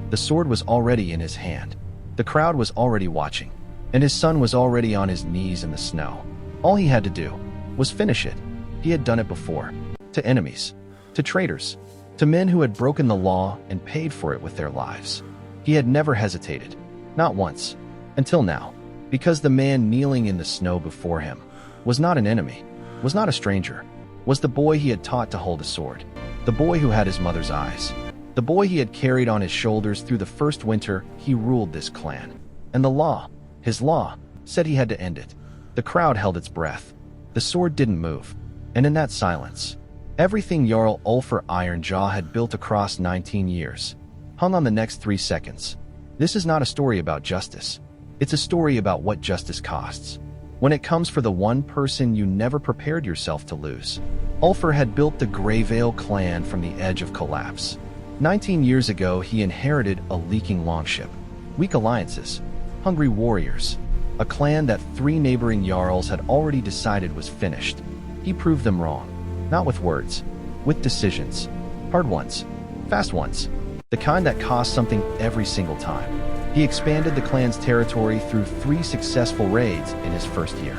The sword was already in his hand. The crowd was already watching, and his son was already on his knees in the snow. All he had to do was finish it. He had done it before. To enemies, to traitors, to men who had broken the law and paid for it with their lives. He had never hesitated, not once, until now, because the man kneeling in the snow before him was not an enemy, was not a stranger, was the boy he had taught to hold a sword, the boy who had his mother's eyes, the boy he had carried on his shoulders through the first winter he ruled this clan. And the law, his law, said he had to end it. The crowd held its breath. The sword didn't move. And in that silence, everything Jarl Ulfar Ironjaw had built across 19 years hung on the next 3 seconds. This is not a story about justice. It's a story about what justice costs. When it comes for the one person you never prepared yourself to lose. Ulfar had built the Greyveil clan from the edge of collapse. 19 years ago, he inherited a leaking longship, weak alliances, hungry warriors, a clan that 3 neighboring jarls had already decided was finished. He proved them wrong, not with words, with decisions, hard ones, fast ones, the kind that cost something every single time. He expanded the clan's territory through 3 successful raids in his first year,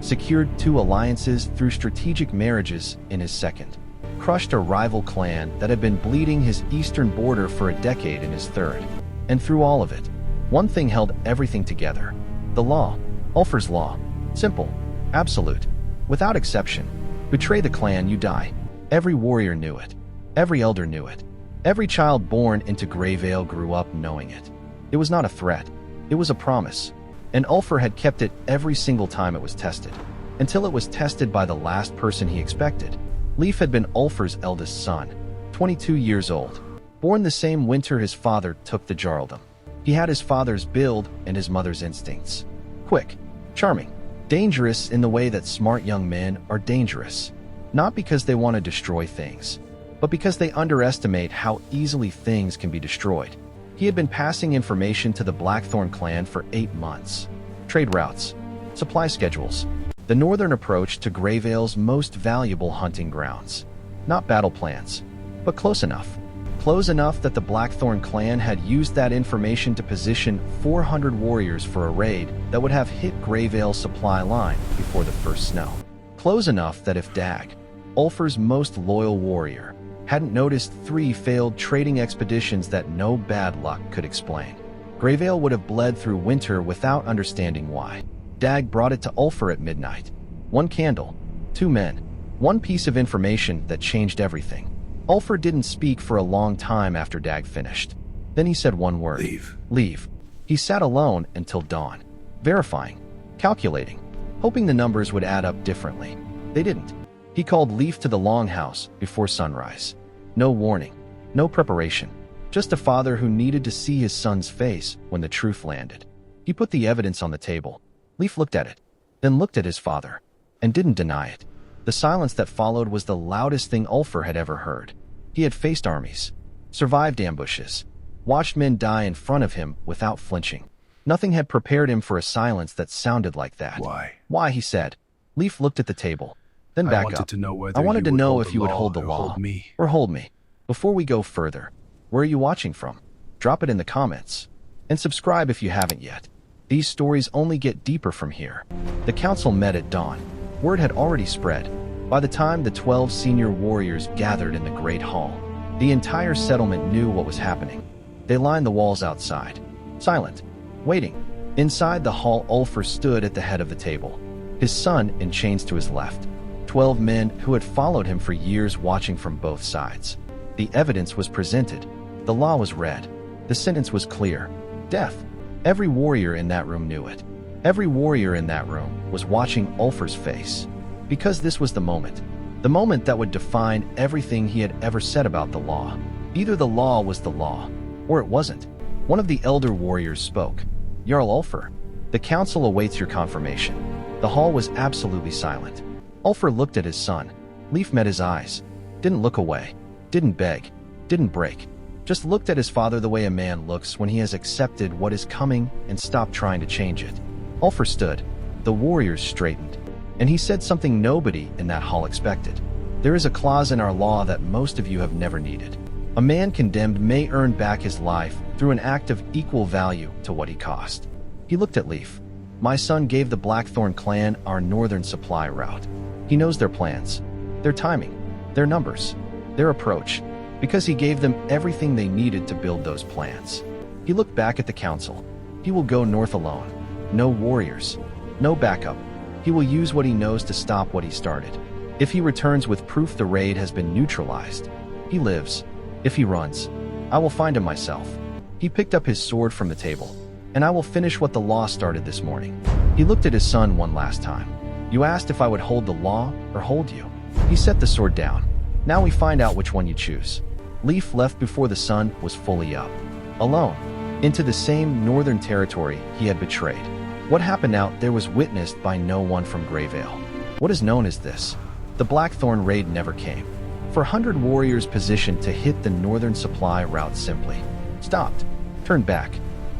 secured 2 alliances through strategic marriages in his second, crushed a rival clan that had been bleeding his eastern border for a decade in his third. And through all of it, one thing held everything together: the law, Ulfar's law, simple, absolute, without exception. Betray the clan, you die. Every warrior knew it. Every elder knew it. Every child born into Greyveil grew up knowing it. It was not a threat. It was a promise. And Ulfar had kept it every single time it was tested, until it was tested by the last person he expected. Leif had been Ulfar's eldest son, 22 years old, born the same winter his father took the jarldom. He had his father's build and his mother's instincts. Quick, charming, dangerous in the way that smart young men are dangerous. Not because they want to destroy things, but because they underestimate how easily things can be destroyed. He had been passing information to the Blackthorn clan for 8 months. Trade routes, supply schedules, the northern approach to Greyveil's most valuable hunting grounds. Not battle plans, but close enough. Close enough that the Blackthorn clan had used that information to position 400 warriors for a raid that would have hit Greyveil's supply line before the first snow. Close enough that if Dag, Ulfar's most loyal warrior, hadn't noticed 3 failed trading expeditions that no bad luck could explain, Greyveil would have bled through winter without understanding why. Dag brought it to Ulfar at midnight. 1 candle, 2 men, 1 piece of information that changed everything. Ulfar didn't speak for a long time after Dag finished. Then he said one word. Leave. Leave. He sat alone until dawn, verifying, calculating, hoping the numbers would add up differently. They didn't. He called Leif to the longhouse before sunrise. No warning, no preparation, just a father who needed to see his son's face when the truth landed. He put the evidence on the table. Leif looked at it, then looked at his father, and didn't deny it. The silence that followed was the loudest thing Ulfar had ever heard. He had faced armies, survived ambushes, watched men die in front of him without flinching. Nothing had prepared him for a silence that sounded like that. Why? Why, he said. Leif looked at the table, then back up. I wanted to know if you would hold the law or hold me. Before we go further, where are you watching from? Drop it in the comments. And subscribe if you haven't yet. These stories only get deeper from here. The council met at dawn. Word had already spread. By the time the 12 senior warriors gathered in the Great Hall, the entire settlement knew what was happening. They lined the walls outside, silent, waiting. Inside the hall, Ulfar stood at the head of the table, his son in chains to his left. 12 men who had followed him for years, watching from both sides. The evidence was presented. The law was read. The sentence was clear. Death. Every warrior in that room knew it. Every warrior in that room was watching Ulfar's face, because this was the moment that would define everything he had ever said about the law. Either the law was the law, or it wasn't. One of the elder warriors spoke. Jarl Ulfar, the council awaits your confirmation. The hall was absolutely silent. Ulfar looked at his son. Leif met his eyes, didn't look away, didn't beg, didn't break. Just looked at his father the way a man looks when he has accepted what is coming and stopped trying to change it. Ulfar stood. The warriors straightened. And he said something nobody in that hall expected. There is a clause in our law that most of you have never needed. A man condemned may earn back his life through an act of equal value to what he cost. He looked at Leif. My son gave the Blackthorn clan our northern supply route. He knows their plans, their timing, their numbers, their approach, because he gave them everything they needed to build those plans. He looked back at the council. He will go north alone. No warriors, no backup. He will use what he knows to stop what he started. If he returns with proof the raid has been neutralized, he lives. If he runs, I will find him myself. He picked up his sword from the table, and I will finish what the law started this morning. He looked at his son one last time. You asked if I would hold the law or hold you. He set the sword down. Now we find out which one you choose. Leif left before the sun was fully up. Alone, into the same northern territory he had betrayed. What happened out there was witnessed by no one from Greyveil. What is known as this? The Blackthorn raid never came. 400 warriors positioned to hit the northern supply route simply stopped, turned back,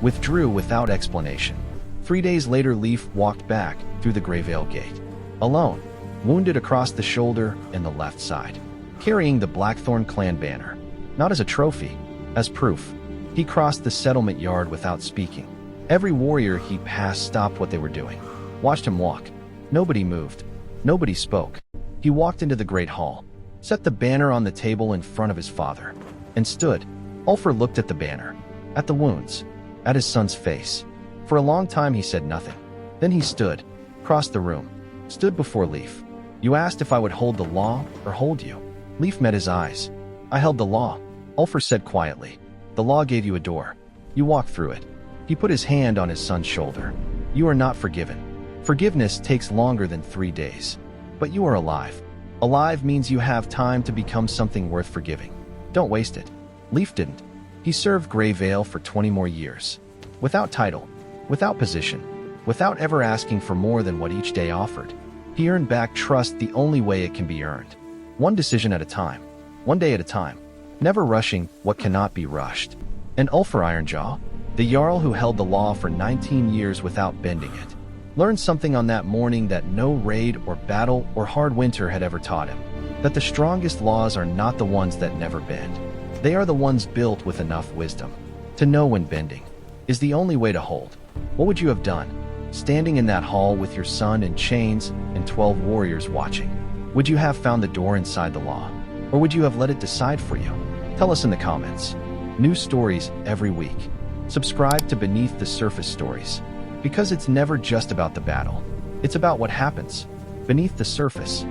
withdrew without explanation. 3 days later, Leif walked back through the Greyveil gate, alone, wounded across the shoulder and the left side, carrying the Blackthorn clan banner, not as a trophy, as proof. He crossed the settlement yard without speaking. Every warrior he passed stopped what they were doing, watched him walk. Nobody moved. Nobody spoke. He walked into the great hall, set the banner on the table in front of his father, and stood. Ulfar looked at the banner, at the wounds, at his son's face. For a long time he said nothing. Then he stood, crossed the room, stood before Leif. You asked if I would hold the law or hold you. Leif met his eyes. I held the law, Ulfar said quietly. The law gave you a door. You walked through it. He put his hand on his son's shoulder. You are not forgiven. Forgiveness takes longer than 3 days. But you are alive. Alive means you have time to become something worth forgiving. Don't waste it. Leif didn't. He served Greyveil for 20 more years. Without title, without position, without ever asking for more than what each day offered. He earned back trust the only way it can be earned. One decision at a time. One day at a time. Never rushing what cannot be rushed. And Ulfar Ironjaw, the Jarl who held the law for 19 years without bending it, learned something on that morning that no raid or battle or hard winter had ever taught him. That the strongest laws are not the ones that never bend. They are the ones built with enough wisdom to know when bending is the only way to hold. What would you have done, standing in that hall with your son in chains and 12 warriors watching? Would you have found the door inside the law? Or would you have let it decide for you? Tell us in the comments. New stories every week. Subscribe to Beneath the Surface Stories, because it's never just about the battle. It's about what happens beneath the surface.